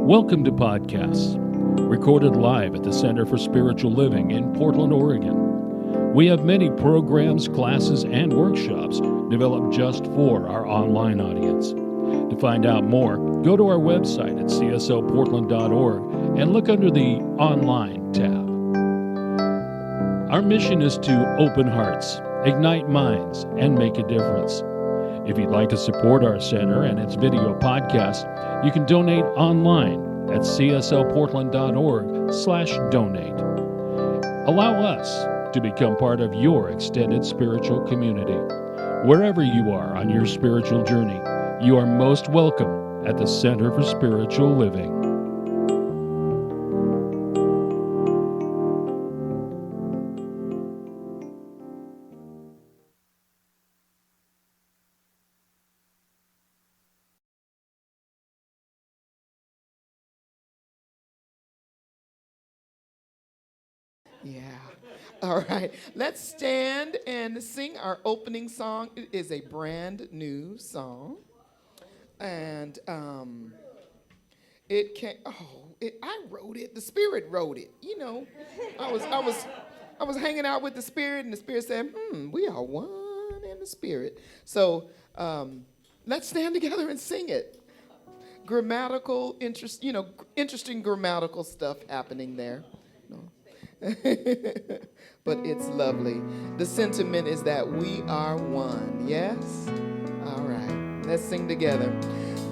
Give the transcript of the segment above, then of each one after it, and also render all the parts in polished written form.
Welcome to Podcasts, recorded live at the Center for Spiritual Living in Portland, Oregon. We have many programs, classes, and workshops developed just for our online audience. To find out more, go to our website at cslportland.org and look under the Online tab. Our mission is to open hearts, ignite minds, and make a difference. If you'd like to support our center and its video podcast, you can donate online at cslportland.org/donate. Allow us to become part of your extended spiritual community. Wherever you are on your spiritual journey, you are most welcome at the Center for Spiritual Living. Yeah. All right. Let's stand and sing our opening song. It is a brand new song. And I wrote it. The Spirit wrote it. You know, I was hanging out with the Spirit, and the Spirit said, we are one in the Spirit. So let's stand together and sing it. Interesting grammatical stuff happening there. No. But it's lovely. The sentiment is that we are one. Yes? All right. Let's sing together.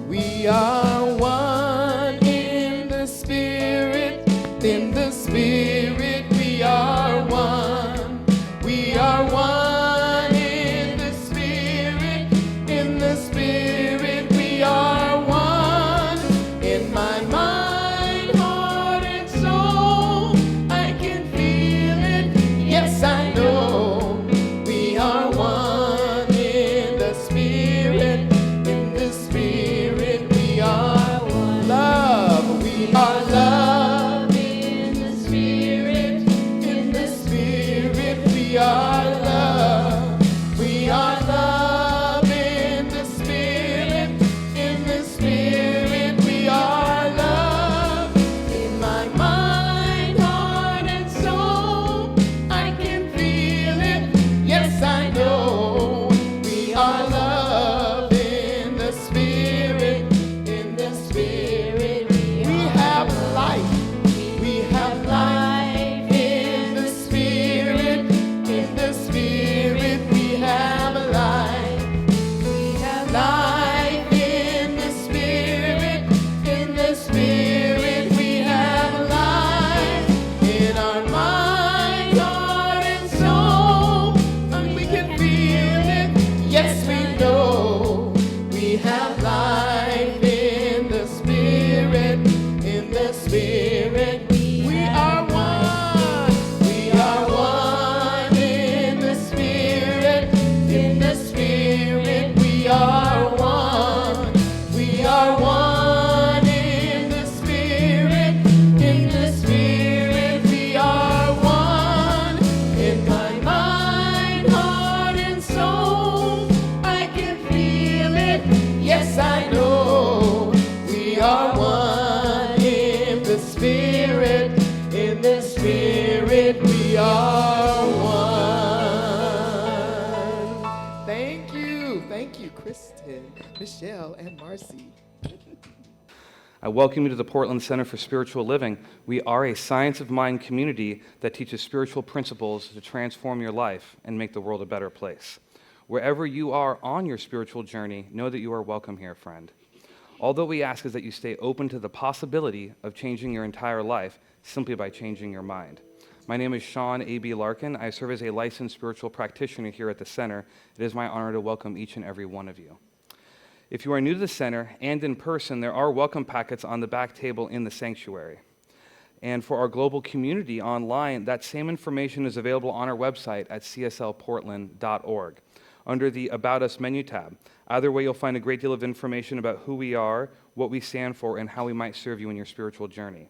We are one in the Spirit. In the Spirit we are one. We are one in the Spirit. In the Spirit we are one. In my mind. I know we are one in the Spirit. In the Spirit we are one. Love, we are love in the Spirit. In the Spirit we are love. We are love in the Spirit. In the Spirit we are love. In my mind, heart, and soul, I know we are love in the Spirit. In the Spirit we have life. We have life in the Spirit. In the Spirit we have life. We have life in the Spirit. In the Spirit we have life. In our mind, heart, and soul, we can feel it. Yes, we know we have life in the Spirit. In the Spirit we are one. We are one in the Spirit. In the Spirit we are one. We are one in the Spirit. In the Spirit we are one. In my mind, heart, and soul, I can feel it. Yes, I know we are one in the Spirit. In the Spirit we are one. Thank you, Kristen, Michelle, and Marcy. I welcome you to the Portland Center for Spiritual Living. We are a science of mind community that teaches spiritual principles to transform your life and make the world a better place. Wherever you are on your spiritual journey, know that you are welcome here, friend. All that we ask is that you stay open to the possibility of changing your entire life simply by changing your mind. My name is Sean A.B. Larkin. I serve as a licensed spiritual practitioner here at the center. It is my honor to welcome each and every one of you. If you are new to the center and in person, there are welcome packets on the back table in the sanctuary. And for our global community online, that same information is available on our website at cslportland.org under the About Us menu tab. Either way, you'll find a great deal of information about who we are, what we stand for, and how we might serve you in your spiritual journey.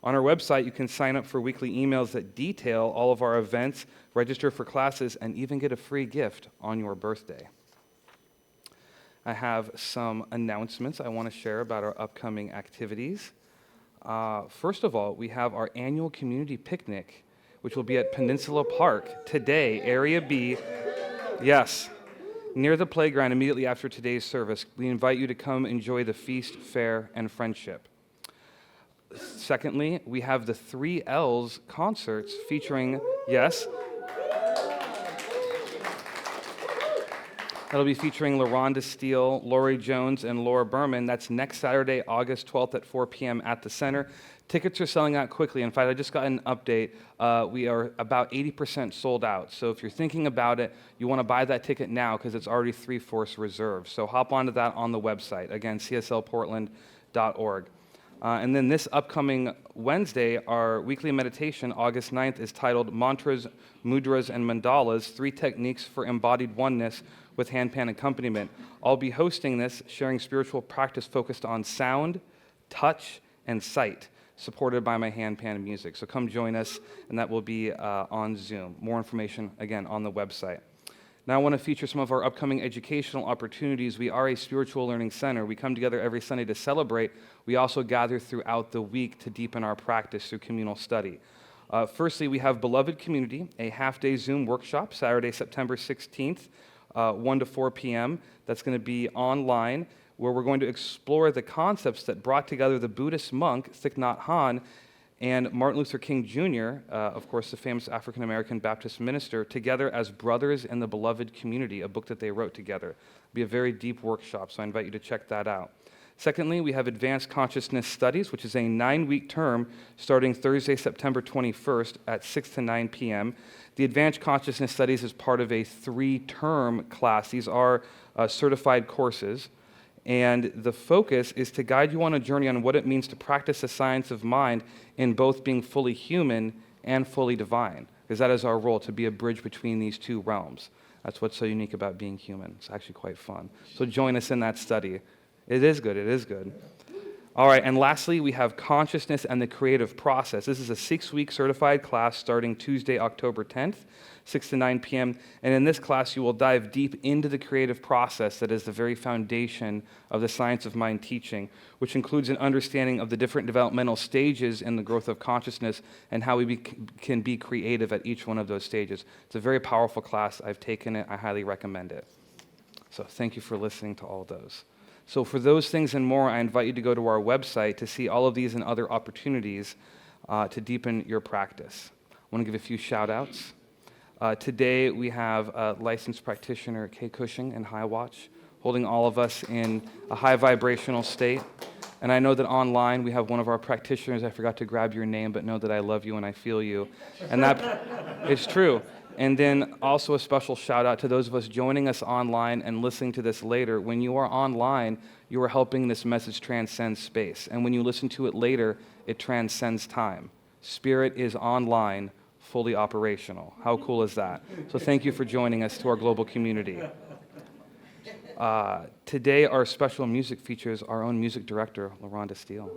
On our website, you can sign up for weekly emails that detail all of our events, register for classes, and even get a free gift on your birthday. I have some announcements I want to share about our upcoming activities. First of all, we have our annual community picnic, which will be at Peninsula Park today, Area B. Yes, near the playground immediately after today's service. We invite you to come enjoy the feast, fare, and friendship. Secondly, we have the 3 L's concerts featuring, yes, that'll be featuring LaRhonda Steele, Lori Jones, and Laura Berman. That's next Saturday, August 12th at 4 p.m. at the center. Tickets are selling out quickly. In fact, I just got an update. We are about 80% sold out. So if you're thinking about it, you want to buy that ticket now because it's already 3/4 reserved. So hop onto that on the website. Again, cslportland.org. And then this upcoming Wednesday, our weekly meditation, August 9th, is titled Mantras, Mudras, and Mandalas, 3 Techniques for Embodied Oneness with Handpan Accompaniment. I'll be hosting this, sharing spiritual practice focused on sound, touch, and sight, supported by my handpan music. So come join us, and that will be on Zoom. More information, again, on the website. Now I want to feature some of our upcoming educational opportunities. We are a spiritual learning center. We come together every Sunday to celebrate. We also gather throughout the week to deepen our practice through communal study. Firstly, we have Beloved Community, a half-day Zoom workshop, Saturday, September 16th, 1 to 4 p.m. That's going to be online, where we're going to explore the concepts that brought together the Buddhist monk Thich Nhat Hanh and Martin Luther King Jr., of course, the famous African-American Baptist minister, together as brothers in the beloved community, a book that they wrote together. It'll be a very deep workshop, so I invite you to check that out. Secondly, we have Advanced Consciousness Studies, which is a 9-week term starting Thursday, September 21st at 6 to 9 p.m. The Advanced Consciousness Studies is part of a 3-term class. These are certified courses. And the focus is to guide you on a journey on what it means to practice the science of mind in both being fully human and fully divine, because that is our role, to be a bridge between these 2 realms. That's what's so unique about being human. It's actually quite fun. So join us in that study. It is good. It is good. All right, and lastly, we have Consciousness and the Creative Process. This is a 6-week certified class starting Tuesday, October 10th, 6 to 9 p.m. And in this class, you will dive deep into the creative process that is the very foundation of the science of mind teaching, which includes an understanding of the different developmental stages in the growth of consciousness and how we can be creative at each one of those stages. It's a very powerful class. I've taken it. I highly recommend it. So thank you for listening to all those. So for those things and more, I invite you to go to our website to see all of these and other opportunities to deepen your practice. I want to give a few shout-outs. Today we have licensed practitioner Kay Cushing in High Watch, holding all of us in a high vibrational state. And I know that online we have one of our practitioners. I forgot to grab your name, but know that I love you and I feel you. And that it's true. And then also a special shout out to those of us joining us online and listening to this later. When you are online, you are helping this message transcend space. And when you listen to it later, it transcends time. Spirit is online, fully operational. How cool is that? So thank you for joining us to our global community. Today, our special music features our own music director, LaRhonda Steele.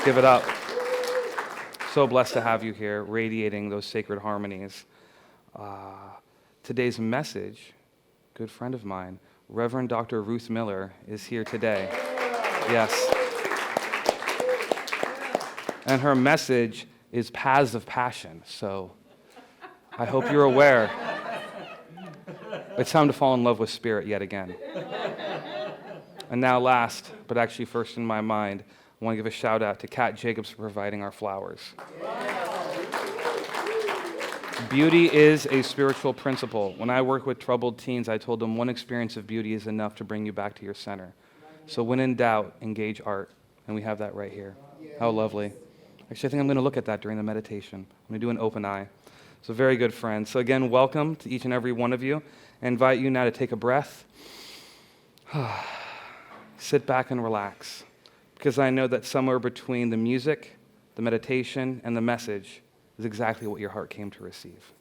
Give it up. So blessed to have you here, radiating those sacred harmonies. Today's message, good friend of mine, Reverend Dr. Ruth Miller, is here today. Yes. And her message is Paths of Passion, so I hope you're aware. It's time to fall in love with spirit yet again. And now last, but actually first in my mind, I want to give a shout out to Kat Jacobs for providing our flowers. Beauty is a spiritual principle. When I work with troubled teens, I told them one experience of beauty is enough to bring you back to your center. So when in doubt, engage art. And we have that right here. How lovely. Actually, I think I'm going to look at that during the meditation. I'm going to do an open eye. So very good, friends. So again, welcome to each and every one of you. I invite you now to take a breath. Sit back and relax. Because I know that somewhere between the music, the meditation, and the message is exactly what your heart came to receive.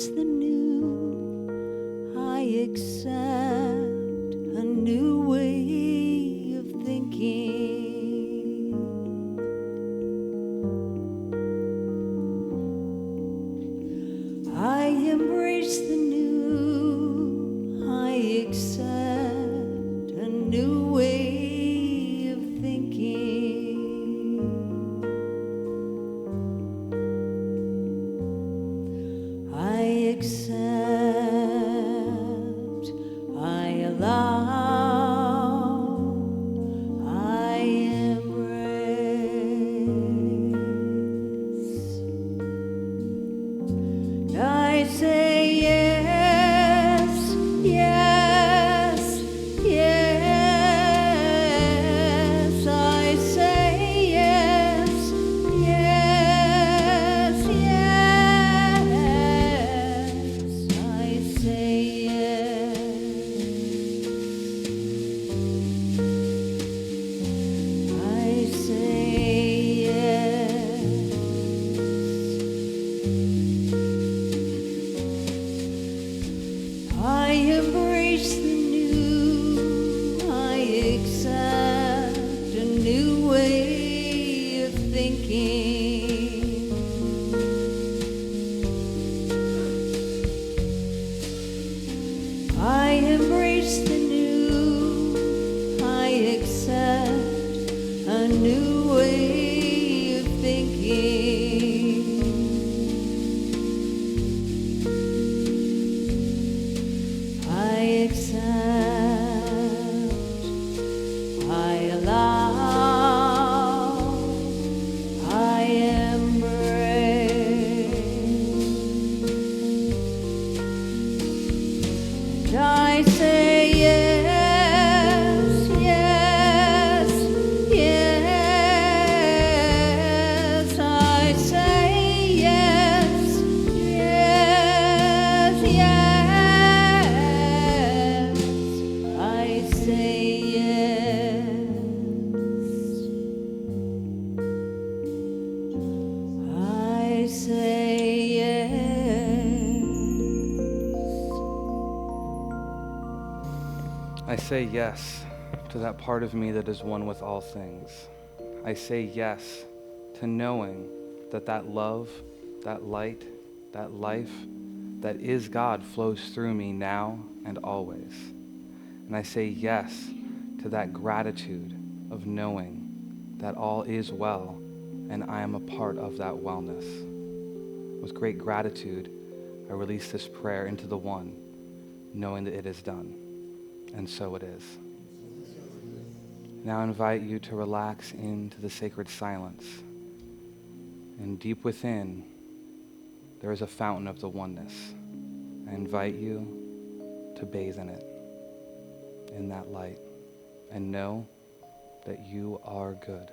embrace the new. I accept a new way of thinking. I embrace the new. I accept a new way of thinking. I accept, I allow, I embrace. I say yes, yes, yes. I say yes, yes, yes. I say yes. I say yes. I embrace the new. I accept a new way of thinking. I embrace the new. I accept a new way of thinking. I accept, I allow, I embrace. And I say yes, yes, yes. I say yes, yes, yes. I say yes. I say yes. I say yes to that part of me that is one with all things. I say yes to knowing that that love, that light, that life that is God flows through me now and always. And I say yes to that gratitude of knowing that all is well and I am a part of that wellness. With great gratitude, I release this prayer into the one, knowing that it is done. And so it is. Now I invite you to relax into the sacred silence. And deep within, there is a fountain of the oneness. I invite you to bathe in it, in that light, and know that you are good.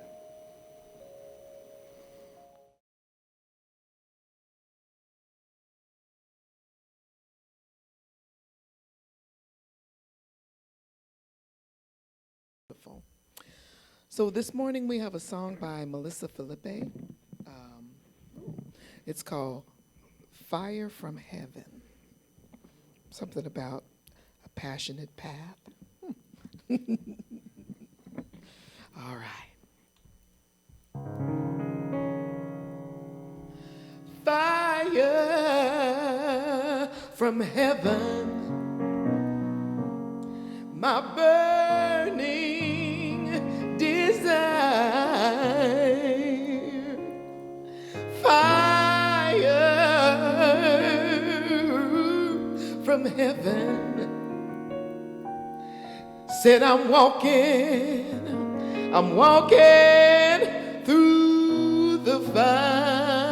So this morning we have a song by Melissa Felipe. It's called Fire from Heaven. Something about a passionate path. All right. Fire from heaven, my burning desire. Fire from heaven, said I'm walking through the fire.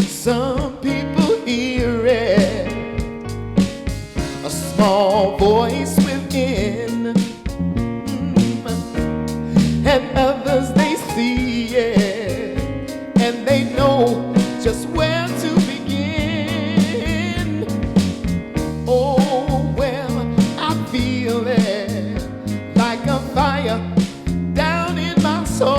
Some people hear it, a small voice within, and others they see it, and they know just where to begin. Oh, well, I feel it like a fire down in my soul.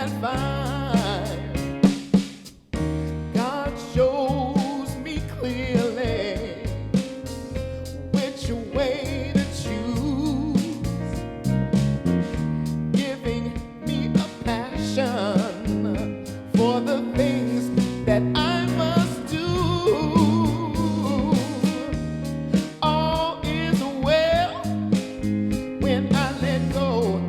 that fire, God shows me clearly which way to choose, giving me a passion for the things that I must do. All is well when I let go.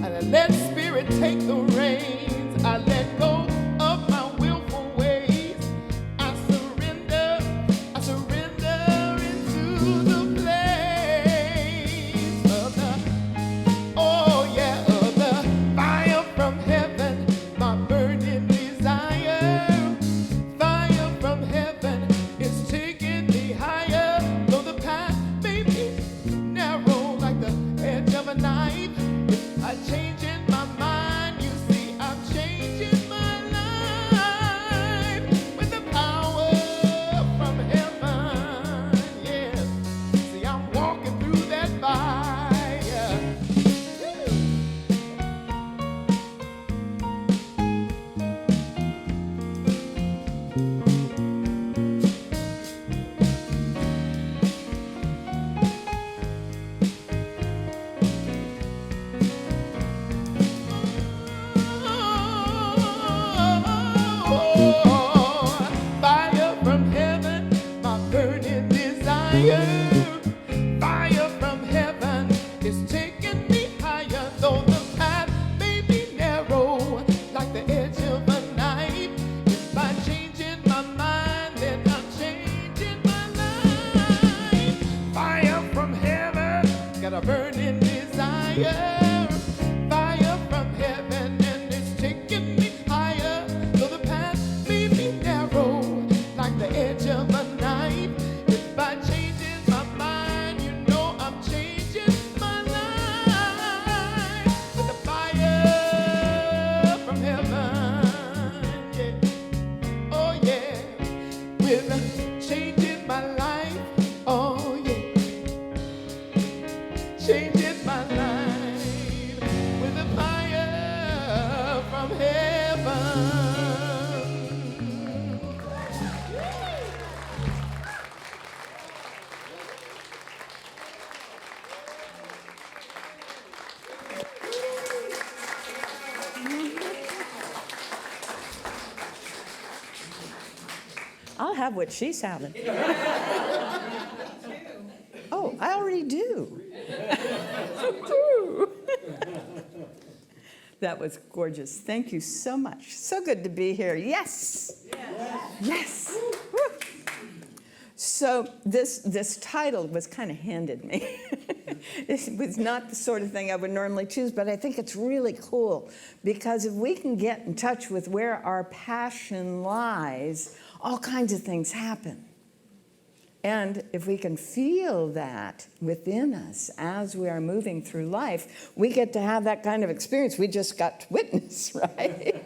I let Spirit take the reins. I let go of my willful ways. I surrender into the place of the, oh yeah, of the fire from heaven, my burning desire. Fire from heaven is taking me higher, though the path may be narrow like the edge of a knife. I'm changing my mind, you see, I'm changing my life with the power from heaven, yes. See, I'm walking through that fire. Fire from heaven, my burning desire. Fire from heaven is taking me higher, though the path may be narrow like the edge of a knife. If I'm changing my mind, then I'm changing my life. Fire from heaven, got a burning desire. Fire from heaven, and it's taking me higher, though the path may be narrow like the edge of a knife. If I changes my mind, you know I'm changing my life with the fire from heaven. Yeah. Oh yeah, with changing my life. Oh yeah, changing my life with the fire from heaven. I'll have what she's having. Oh, I already do. That was gorgeous. Thank you so much. So good to be here. Yes. Yes. Woo. So this title was kind of handed me. It was not the sort of thing I would normally choose, but I think it's really cool because if we can get in touch with where our passion lies, all kinds of things happen. And if we can feel that within us as we are moving through life, we get to have that kind of experience we just got to witness, right?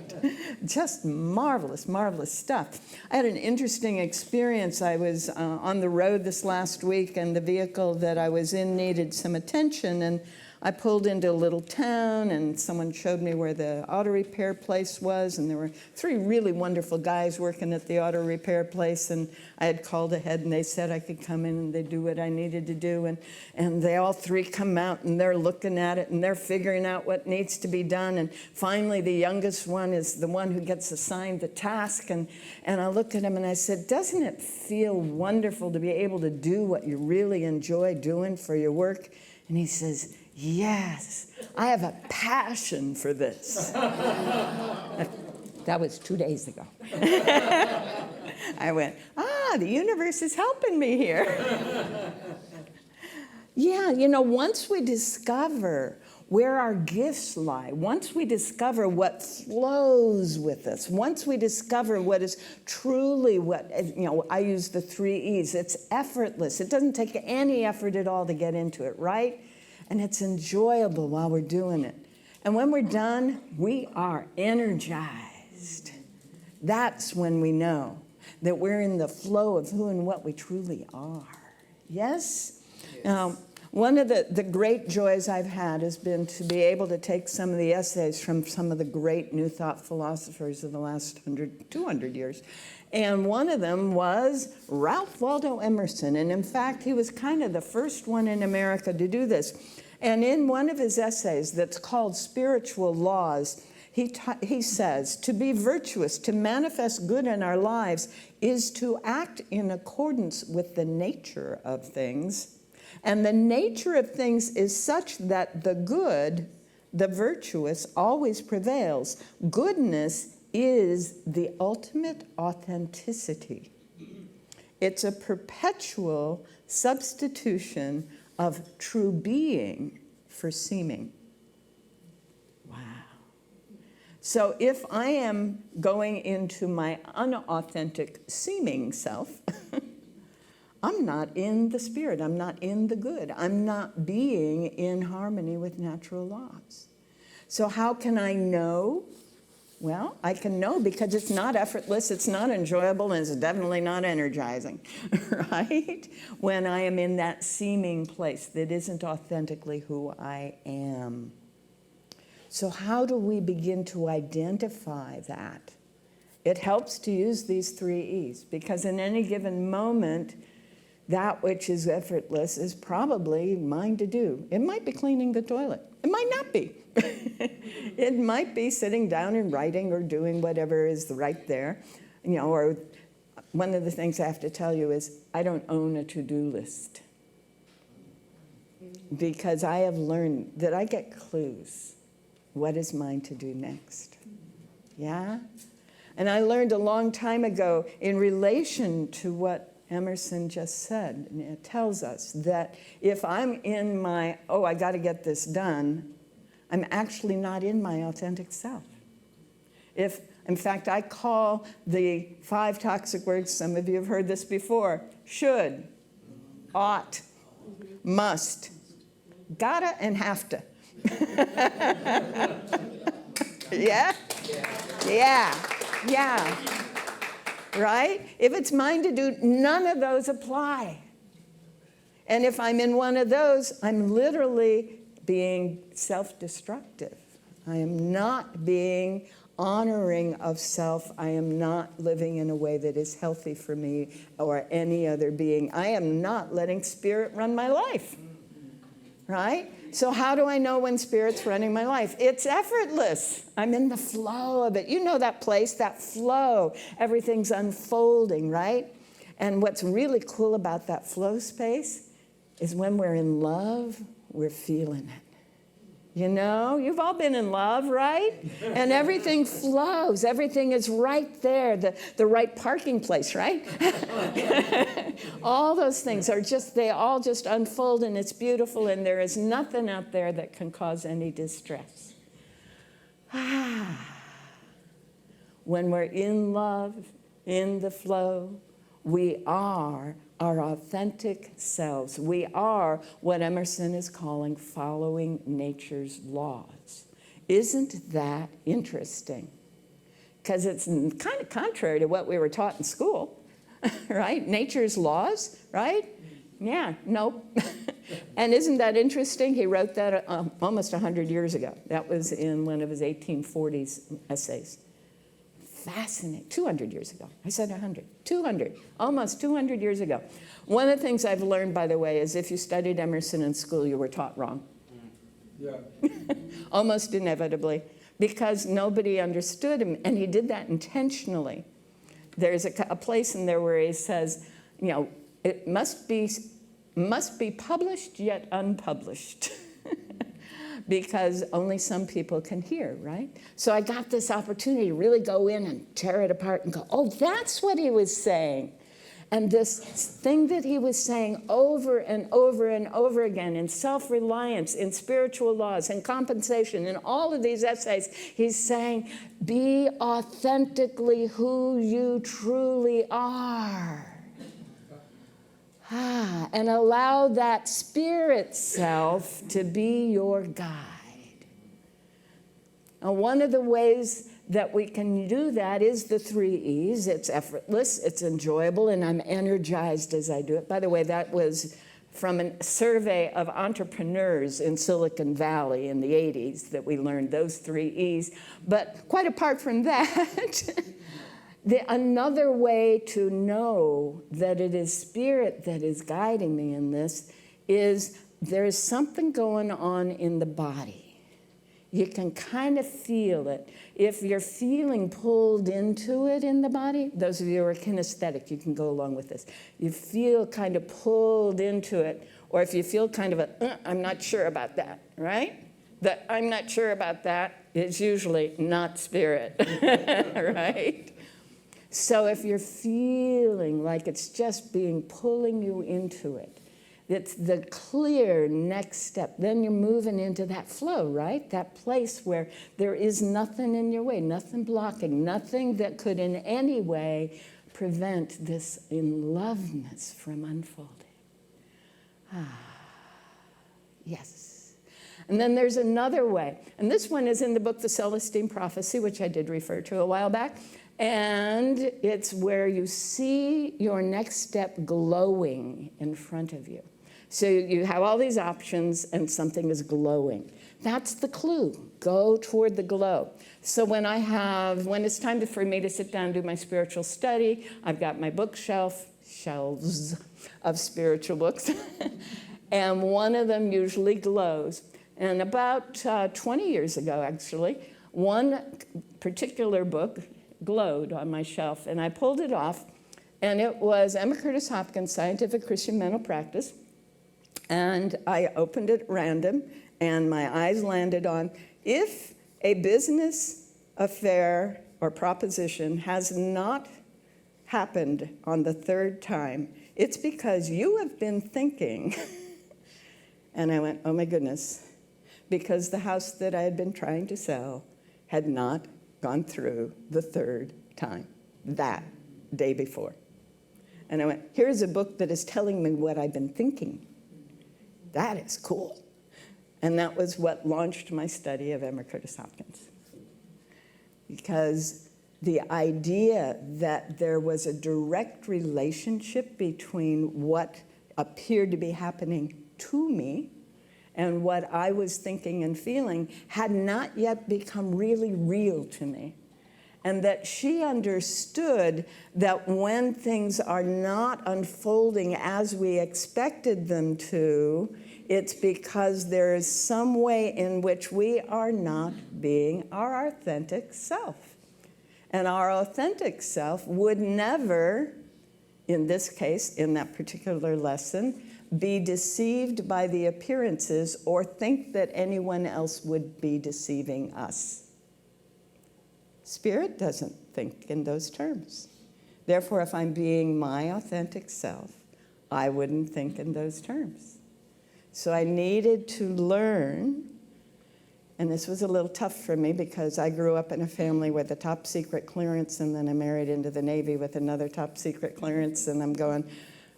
Just marvelous, marvelous stuff. I had an interesting experience. I was on the road this last week, and the vehicle that I was in needed some attention, and I pulled into a little town, and someone showed me where the auto repair place was, and there were 3 really wonderful guys working at the auto repair place, and I had called ahead, and they said I could come in and they'd do what I needed to do, and they all 3 come out, and they're looking at it, and they're figuring out what needs to be done, and finally the youngest one is the one who gets assigned the task, and I looked at him and I said, doesn't it feel wonderful to be able to do what you really enjoy doing for your work? And he says, yes, I have a passion for this. That was 2 days ago. I went, the universe is helping me here. Yeah, you know, once we discover where our gifts lie, once we discover what flows with us, once we discover what is truly what, you know, I use the 3 E's. It's effortless. It doesn't take any effort at all to get into it, right? And it's enjoyable while we're doing it. And when we're done, we are energized. That's when we know that we're in the flow of who and what we truly are. Yes? Now, One of the great joys I've had has been to be able to take some of the essays from some of the great New Thought philosophers of the last 200 years. And one of them was Ralph Waldo Emerson. And in fact, he was kind of the first one in America to do this. And in one of his essays that's called Spiritual Laws, he says, to be virtuous, to manifest good in our lives, is to act in accordance with the nature of things. And the nature of things is such that the good, the virtuous, always prevails. Goodness is the ultimate authenticity. It's a perpetual substitution of true being for seeming. Wow. So if I am going into my unauthentic seeming self, I'm not in the spirit, I'm not in the good, I'm not being in harmony with natural laws. So how can I know? Well, I can know because it's not effortless, it's not enjoyable, and it's definitely not energizing, right? When I am in that seeming place that isn't authentically who I am. So how do we begin to identify that? It helps to use these 3 E's, because in any given moment, that which is effortless is probably mine to do. It might be cleaning the toilet. It might not be. It might be sitting down and writing or doing whatever is right there. You know, or one of the things I have to tell you is I don't own a to-do list, because I have learned that I get clues. What is mine to do next? Yeah? And I learned a long time ago in relation to what Emerson just said, and it tells us that if I'm in my, I got to get this done, I'm actually not in my authentic self. If, in fact, I call the 5 toxic words, some of you have heard this before, should, ought, must, gotta, and have to. Yeah? Yeah. Right? If it's mine to do, none of those apply. And if I'm in one of those, I'm literally being self-destructive. I am not being honoring of self. I am not living in a way that is healthy for me or any other being. I am not letting spirit run my life. Right? So how do I know when spirit's running my life? It's effortless. I'm in the flow of it. You know that place, that flow. Everything's unfolding, right? And what's really cool about that flow space is when we're in love, we're feeling it. You know, you've all been in love, right? And everything flows. Everything is right there, the right parking place, right? All those things are just, they all just unfold, and it's beautiful, and there is nothing out there that can cause any distress. When we're in love, in the flow, we are our authentic selves. We are what Emerson is calling following nature's laws. Isn't that interesting? Because it's kind of contrary to what we were taught in school, right? Nature's laws, right? Yeah, nope. And isn't that interesting? He wrote that almost 100 years ago. That was in one of his 1840s essays. Fascinating. 200 years ago. I said 100. 200. Almost 200 years ago. One of the things I've learned, by the way, is if you studied Emerson in school, you were taught wrong. Yeah. Almost inevitably. Because nobody understood him, and he did that intentionally. There's a place in there where he says, you know, it must be published yet unpublished. Because only some people can hear, right? So I got this opportunity to really go in and tear it apart and go, oh, that's what he was saying. And this thing that he was saying over and over and over again in self-reliance, in spiritual laws, in compensation, in all of these essays, he's saying, be authentically who you truly are. And allow that spirit self to be your guide. And one of the ways that we can do that is the 3 E's. It's effortless, it's enjoyable, and I'm energized as I do it. By the way, that was from a survey of entrepreneurs in Silicon Valley in the 80s that we learned those 3 E's. But quite apart from that, another way to know that it is spirit that is guiding me in this is there is something going on in the body. You can kind of feel it. If you're feeling pulled into it in the body, those of you who are kinesthetic, you can go along with this. You feel kind of pulled into it, or if you feel kind of I'm not sure about that, right? The I'm not sure about that is usually not spirit, right? So if you're feeling like it's just pulling you into it, it's the clear next step. Then you're moving into that flow, right? That place where there is nothing in your way, nothing blocking, nothing that could in any way prevent this in-loveness from unfolding. Yes. And then there's another way. And this one is in the book, The Celestine Prophecy, which I did refer to a while back. And it's where you see your next step glowing in front of you. So you have all these options and something is glowing. That's the clue. Go toward the glow. So when it's time for me to sit down and do my spiritual study, I've got my shelves of spiritual books, and one of them usually glows. And about 20 years ago, actually, one particular book glowed on my shelf, and I pulled it off, and it was Emma Curtis Hopkins' Scientific Christian Mental Practice. And I opened it at random, and my eyes landed on, if a business affair or proposition has not happened on the 3rd time, it's because you have been thinking. And I went, oh my goodness, because the house that I had been trying to sell had not gone through the 3rd time, that day before. And I went, here's a book that is telling me what I've been thinking. That is cool. And that was what launched my study of Emma Curtis Hopkins. Because the idea that there was a direct relationship between what appeared to be happening to me and what I was thinking and feeling had not yet become really real to me. And that she understood that when things are not unfolding as we expected them to, it's because there is some way in which we are not being our authentic self. And our authentic self would never, in this case, in that particular lesson, be deceived by the appearances or think that anyone else would be deceiving us. Spirit doesn't think in those terms. Therefore, if I'm being my authentic self, I wouldn't think in those terms. So I needed to learn, and this was a little tough for me because I grew up in a family with a top secret clearance, and then I married into the Navy with another top secret clearance, and I'm going,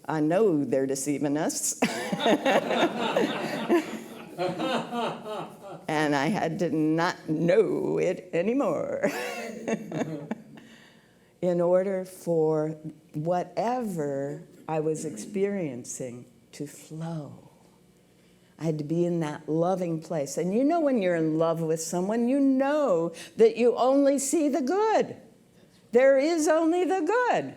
I know they're deceiving us. And I had to not know it anymore. In order for whatever I was experiencing to flow. I had to be in that loving place. And you know when you're in love with someone, you know that you only see the good. There is only the good.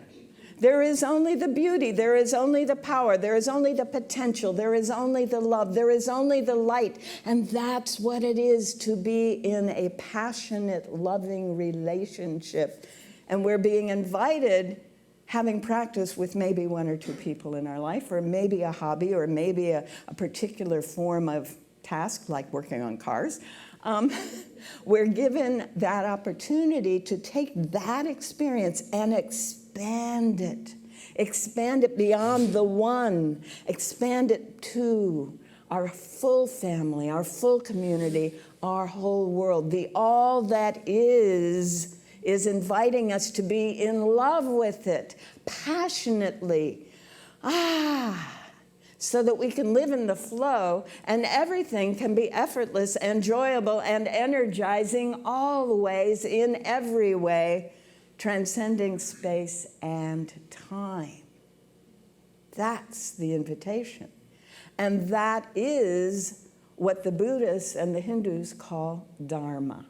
There is only the beauty. There is only the power. There is only the potential. There is only the love. There is only the light. And that's what it is to be in a passionate, loving relationship. And we're being invited, having practice with maybe 1 or 2 people in our life, or maybe a hobby, or maybe a particular form of task, like working on cars. We're given that opportunity to take that experience and expand it beyond the one, expand it to our full family, our full community, our whole world. The all that is inviting us to be in love with it passionately. So that we can live in the flow and everything can be effortless, enjoyable, and energizing always in every way, transcending space and time. That's the invitation. And that is what the Buddhists and the Hindus call Dharma.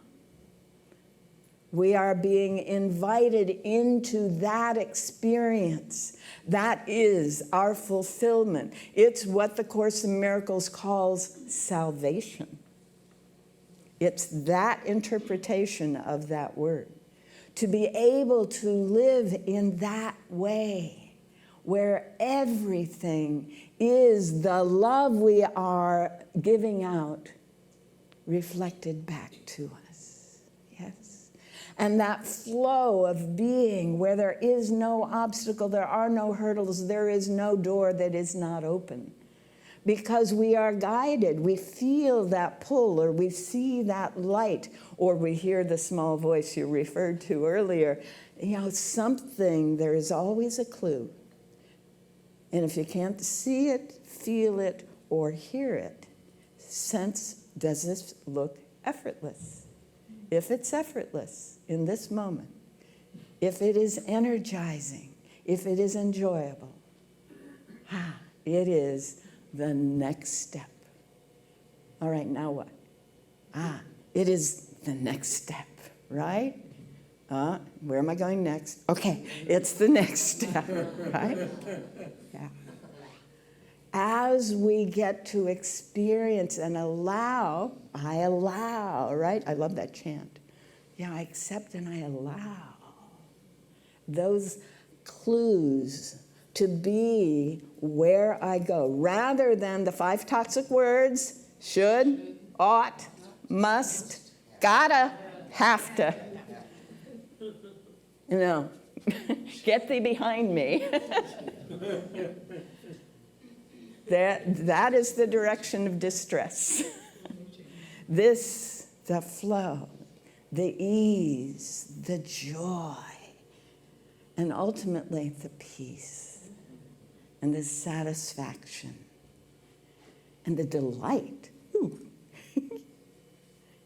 We are being invited into that experience. That is our fulfillment. It's what the Course in Miracles calls salvation. It's that interpretation of that word. To be able to live in that way, where everything is the love we are giving out reflected back to us. Yes? And that flow of being where there is no obstacle, there are no hurdles, there is no door that is not open. Because we are guided, we feel that pull, or we see that light, or we hear the small voice you referred to earlier. You know, something, there is always a clue. And if you can't see it, feel it, or hear it, sense, does this look effortless? If it's effortless in this moment, if it is energizing, if it is enjoyable, it is the next step. All right, now what? It is the next step, right? Where am I going next? Okay, it's the next step, right? Yeah. As we get to experience and allow, I allow, right? I love that chant. Yeah, I accept and I allow those clues to be where I go, rather than the 5 toxic words, should, ought, must, gotta, have to. You know, get thee behind me. That is the direction of distress. This, the flow, the ease, the joy, and ultimately the peace and the satisfaction and the delight. Ooh.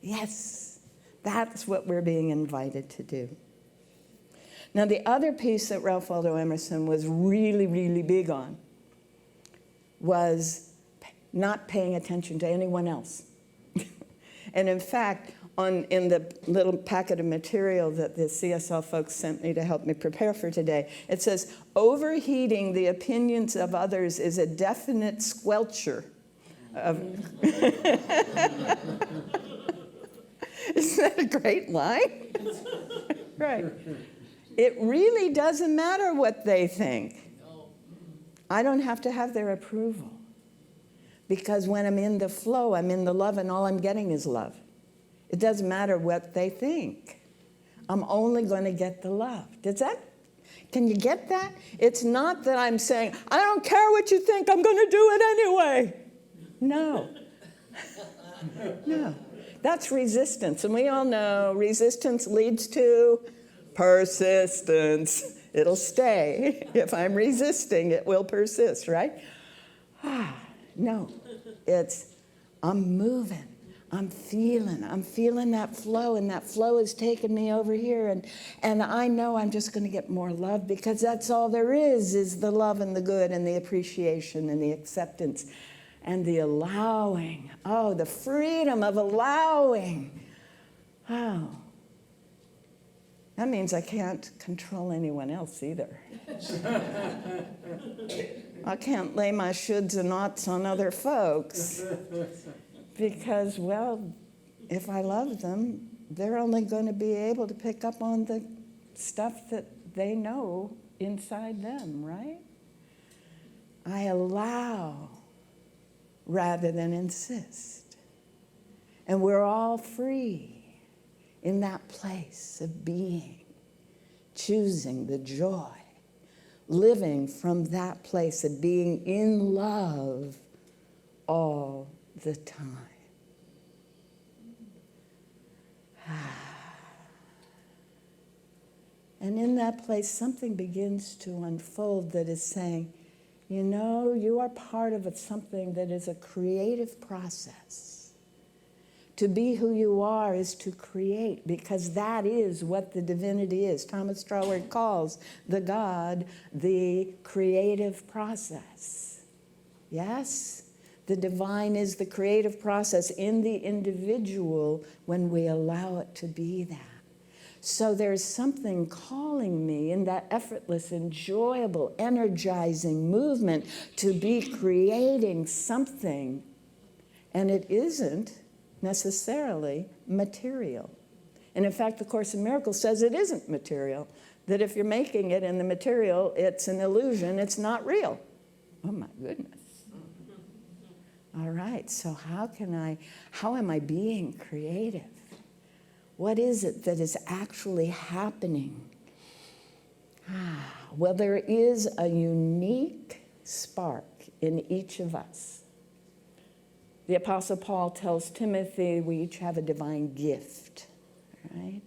Yes, that's what we're being invited to do. Now, the other piece that Ralph Waldo Emerson was really, really big on was not paying attention to anyone else. And in fact, in the little packet of material that the CSL folks sent me to help me prepare for today, it says, overheating the opinions of others is a definite squelcher of... Isn't that a great line? Right. It really doesn't matter what they think. I don't have to have their approval. Because when I'm in the flow, I'm in the love, and all I'm getting is love. It doesn't matter what they think. I'm only going to get the love. Can you get that? It's not that I'm saying, I don't care what you think, I'm going to do it anyway. No. No. That's resistance. And we all know resistance leads to persistence. It'll stay. If I'm resisting, it will persist, right? No. It's, I'm moving. I'm feeling that flow, and that flow is taking me over here, and I know I'm just going to get more love, because that's all there is the love and the good and the appreciation and the acceptance and the allowing. Oh, the freedom of allowing. Oh. That means I can't control anyone else either. I can't lay my shoulds and oughts on other folks. Because, well, if I love them, they're only going to be able to pick up on the stuff that they know inside them, right? I allow rather than insist. And we're all free in that place of being, choosing the joy, living from that place of being in love all the time. And in that place, something begins to unfold that is saying, you know, you are part of something that is a creative process. To be who you are is to create, because that is what the divinity is. Thomas Straward calls the God the creative process. Yes? The divine is the creative process in the individual when we allow it to be that. So there's something calling me in that effortless, enjoyable, energizing movement to be creating something. And it isn't necessarily material. And in fact, the Course in Miracles says it isn't material, that if you're making it in the material, it's an illusion, it's not real. Oh my goodness. All right, so how am I being creative? What is it that is actually happening? Well, there is a unique spark in each of us. The Apostle Paul tells Timothy we each have a divine gift, right?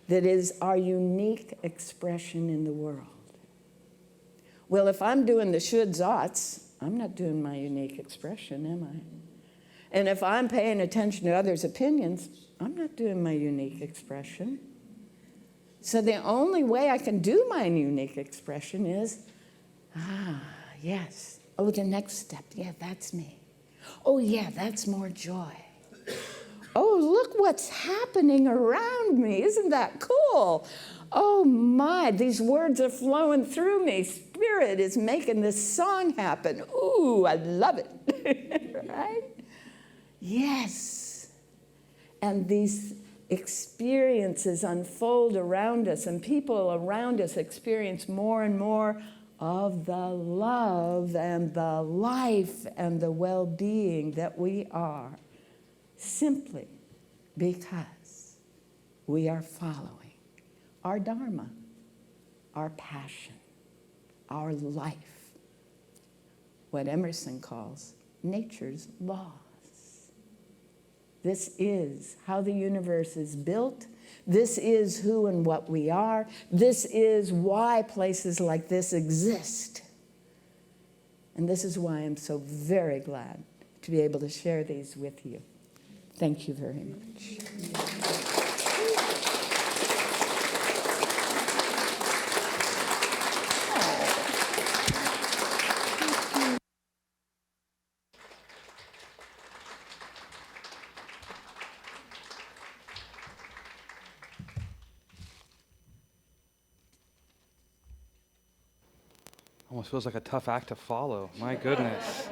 That is our unique expression in the world. Well, if I'm doing the SHULTZ, I'm not doing my unique expression, am I? And if I'm paying attention to others' opinions, I'm not doing my unique expression. So the only way I can do my unique expression is, yes. Oh, the next step. Yeah, that's me. Oh, yeah, that's more joy. Oh, look what's happening around me. Isn't that cool? Oh my, these words are flowing through me. Spirit is making this song happen. Ooh, I love it. Right? Yes. And these experiences unfold around us, and people around us experience more and more of the love and the life and the well-being that we are, simply because we are following our Dharma, our passion, our life, what Emerson calls nature's laws. This is how the universe is built. This is who and what we are. This is why places like this exist. And this is why I'm so very glad to be able to share these with you. Thank you very much. Almost feels like a tough act to follow. My goodness.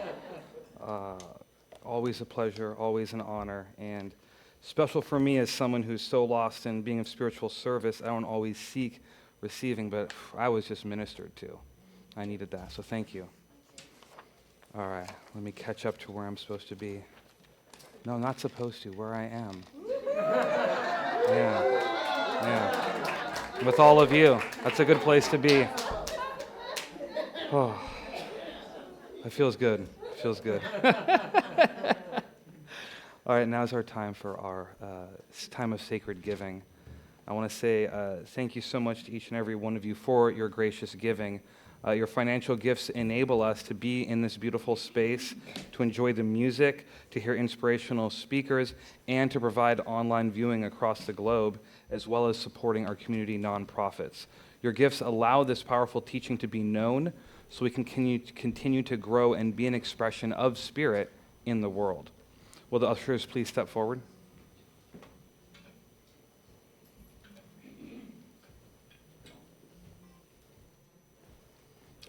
Always a pleasure, always an honor, and special for me as someone who's so lost in being of spiritual service. I don't always seek receiving, but I was just ministered to. I needed that, so thank you. All right, let me catch up to where I'm supposed to be. No, not supposed to, where I am. Yeah. With all of you, that's a good place to be. Oh, it feels good. It feels good. All right, now's our time for our time of sacred giving. I want to say thank you so much to each and every one of you for your gracious giving. Your financial gifts enable us to be in this beautiful space, to enjoy the music, to hear inspirational speakers, and to provide online viewing across the globe, as well as supporting our community nonprofits. Your gifts allow this powerful teaching to be known, so we can continue to grow and be an expression of spirit in the world. Will the ushers please step forward?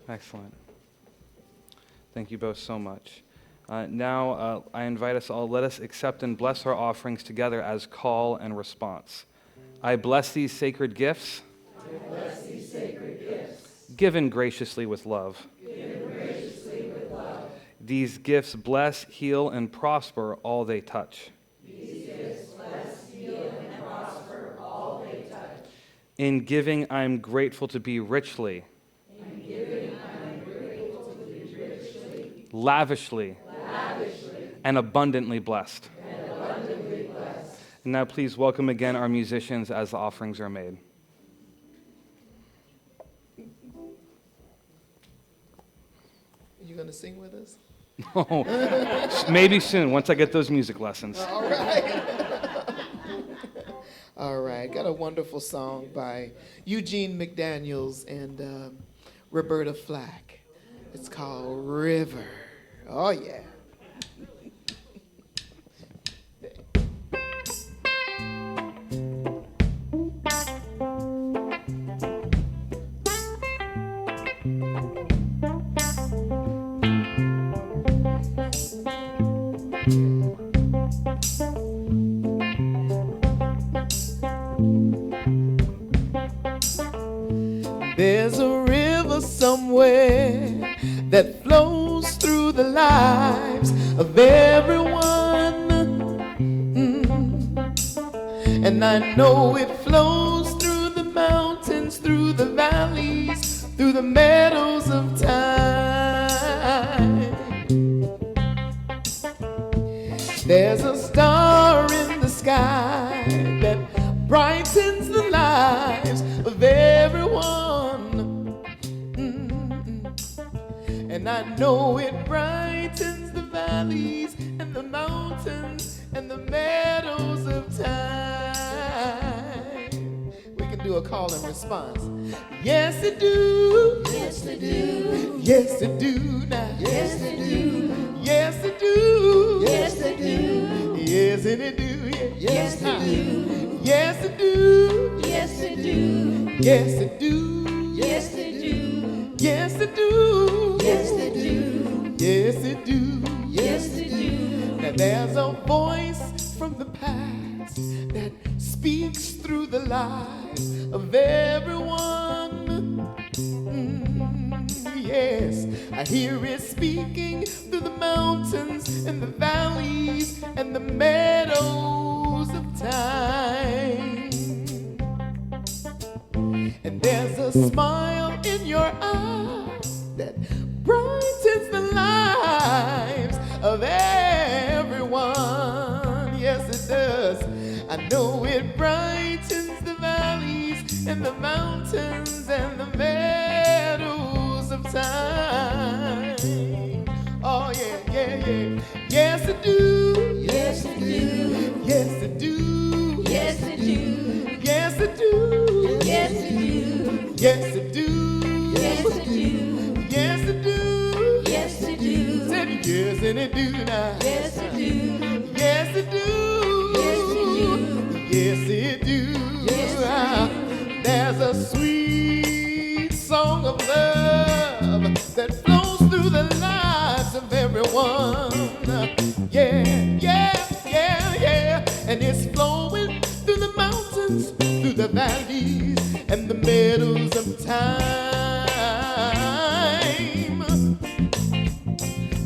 Excellent. Thank you both so much. Now I invite us all, let us accept and bless our offerings together as call and response. I bless these sacred gifts. I bless these sacred gifts. Given graciously with love. Given graciously with love. These gifts bless, heal, and prosper all they touch. These gifts bless, heal, and prosper all they touch. In giving, I am grateful to be richly. In giving, I am grateful to be richly. Lavishly. And abundantly blessed. And abundantly blessed. And now please welcome again our musicians as the offerings are made. You going to sing with us? Oh, maybe soon, once I get those music lessons. All right. All right. Got a wonderful song by Eugene McDaniels and Roberta Flack. It's called River. Oh, yeah. There's a river somewhere that flows through the lives of everyone. And I know it flows through the mountains, through the valleys, through the meadows of time. There's a star in the sky that brightens the lives of everyone. And I know it brightens the valleys and the mountains and the meadows of time. We can do a call and response. Yes, it do. Yes, they do. Yes, it do now. Yes, they do. Yes, it do. Yes, they do. Yes, and it do. Yes, they do. Yes, it do. Yes, they do. Yes, it do. Yes, they do. Yes, it do. Yes, they do. Yes, it do. Yes, they do. Now there's a voice from the past that speaks through the lives of everyone. Yes, I hear it speaking through the mountains and the valleys and the meadows of time. And there's a smile in your eyes that brightens the lives of everyone. Yes, it does. I know it brightens the valleys and the mountains and the meadows of time. Oh, yeah, yeah, yeah. Yes, it do. Yes, they do. Yes, it do. Yes, they do. Yes, it do. Yes, they do. Yes, it do. Yes, they do. Yes, it do. Yes, they do. Said yes, and it do now. Yes, they do. Yes, it do. Yes, it do. Yes, it do. Yes, it do. There's a sweet song of love that flows through the lives of everyone. Yeah, yeah, yeah, yeah. And it's flowing through the mountains, through the valleys, and the meadows of time.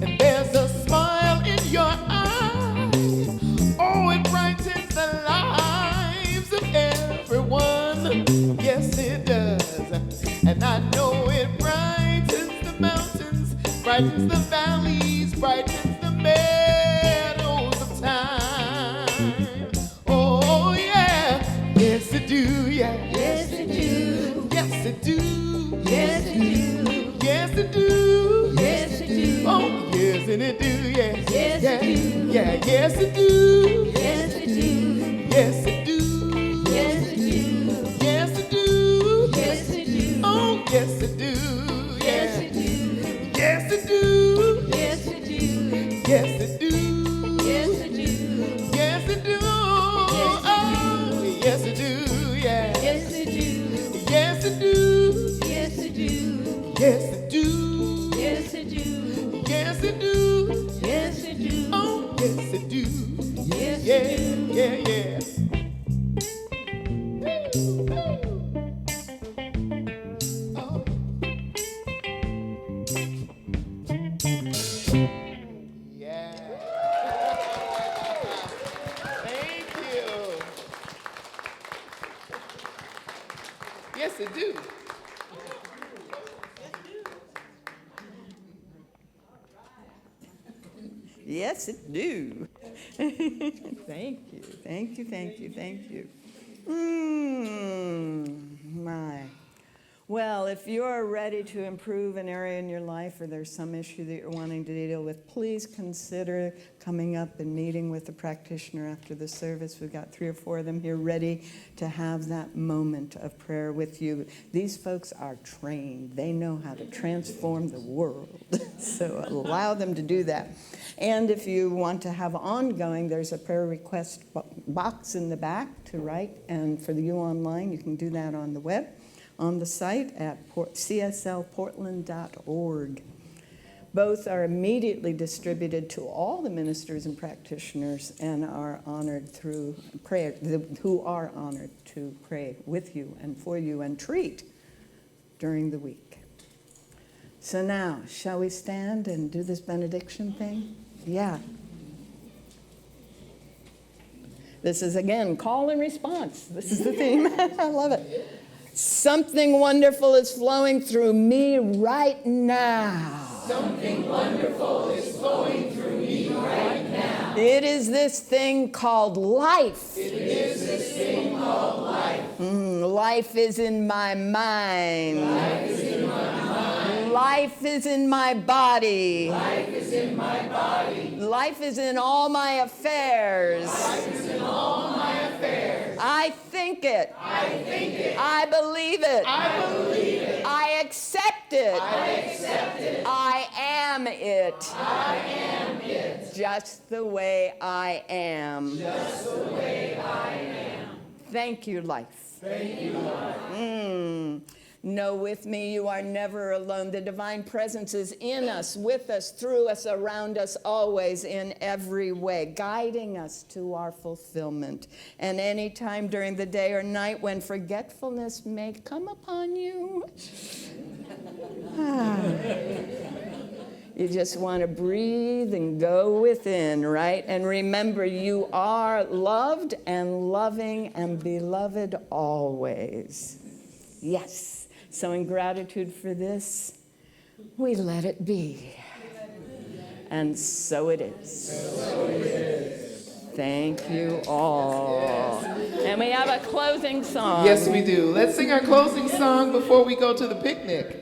And there's a smile in your eyes. Oh, it brightens the lives of everyone. Yes, it does. And I know it brightens the mountains, brightens the valleys, brightens the meadows of time. Oh, yeah. Yes, it do, yeah. Yes, they do. Yes, it do. Yes, they do. Yes, it do. Yes, they do. Oh, yes, and it do, yes. Yes, yeah. it do. Yeah, yes, it do. Yes, they do. Yes, it do. Yes, they do. Yes, it do. Yes, they do. Oh, yes, it do. Yes, Yeah. they do. Yes, it do. Yes, they do. Yes, it do. Yes, they do. Yes, it do. Oh, yes, it do. Yeah. Yes, they do. Yes, it do. Yes, they do. Yes, it do. Yes, they do. Yes, it do. Yes, they do. Oh, yes, it do. Yes, Yeah, they do. yeah, yeah. Oh. Yeah. Thank you. Yes, it do. Yes, it do. Thank you, thank you, thank you, thank you. My. Well, if you're ready to improve an area in your life or there's some issue that you're wanting to deal with, please consider coming up and meeting with a practitioner after the service. We've got 3 or 4 of them here ready to have that moment of prayer with you. These folks are trained. They know how to transform the world. So allow them to do that. And if you want to have ongoing, there's a prayer request box in the back to write. And for you online, you can do that on the web, on the site at cslportland.org. Both are immediately distributed to all the ministers and practitioners and are honored through prayer, who are honored to pray with you and for you and treat during the week. So now, shall we stand and do this benediction thing? Yeah. This is, again, call and response. This is the theme. I love it. Something wonderful is flowing through me right now. Something wonderful is flowing through me right now. It is this thing called life. It is this thing called life. Life is in my mind. Life is in my mind. Life is in my body. Life is in my body. Life is in all my affairs. Life is in all my affairs. I think it. I think it. I believe it. I believe it. I accept it. I accept it. I am it. I am it. Just the way I am. Just the way I am. Thank you, life. Thank you, Lord. Know with me, you are never alone. The divine presence is in us, with us, through us, around us, always, in every way, guiding us to our fulfillment. And any time during the day or night when forgetfulness may come upon you, you just want to breathe and go within, right? And remember, you are loved and loving and beloved always. Yes. So in gratitude for this, we let it be. And so it is. Thank you all. And we have a closing song. Yes, we do. Let's sing our closing song before we go to the picnic.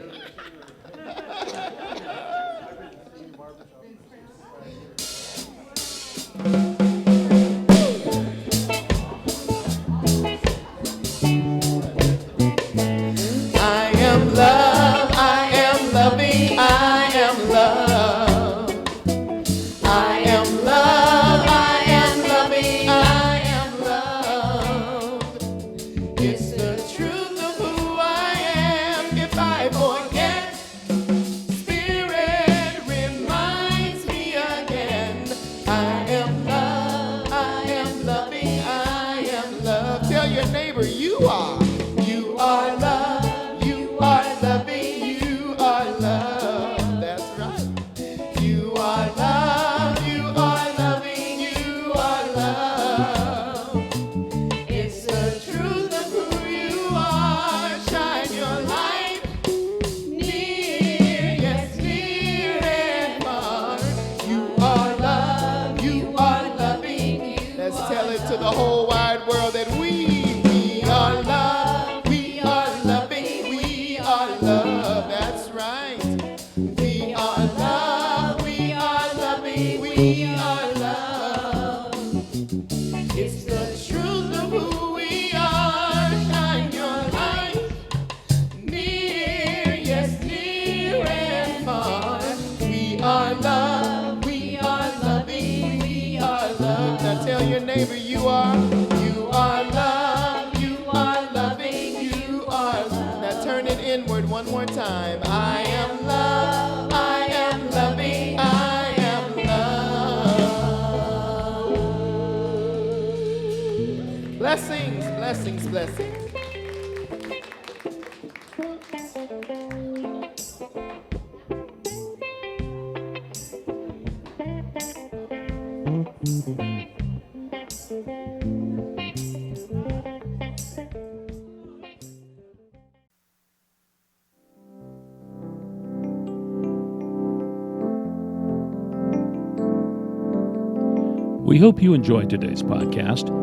We hope you enjoyed today's podcast.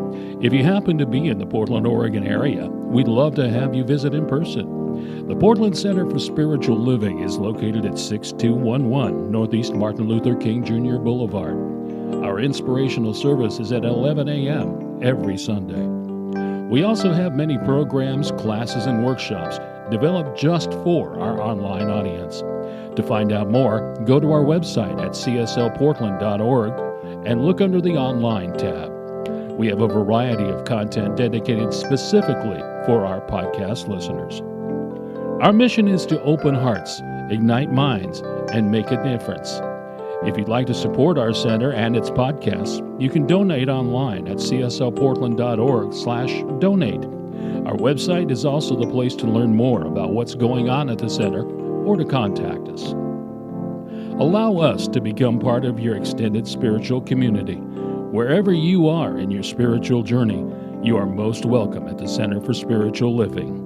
If you happen to be in the Portland, Oregon area, we'd love to have you visit in person. The Portland Center for Spiritual Living is located at 6211 Northeast Martin Luther King Jr. Boulevard. Our inspirational service is at 11 a.m. every Sunday. We also have many programs, classes, and workshops developed just for our online audience. To find out more, go to our website at cslportland.org and look under the Online tab. We have a variety of content dedicated specifically for our podcast listeners. Our mission is to open hearts, ignite minds, and make a difference. If you'd like to support our center and its podcasts, you can donate online at cslportland.org/donate. Our website is also the place to learn more about what's going on at the center or to contact us. Allow us to become part of your extended spiritual community. Wherever you are in your spiritual journey, you are most welcome at the Center for Spiritual Living.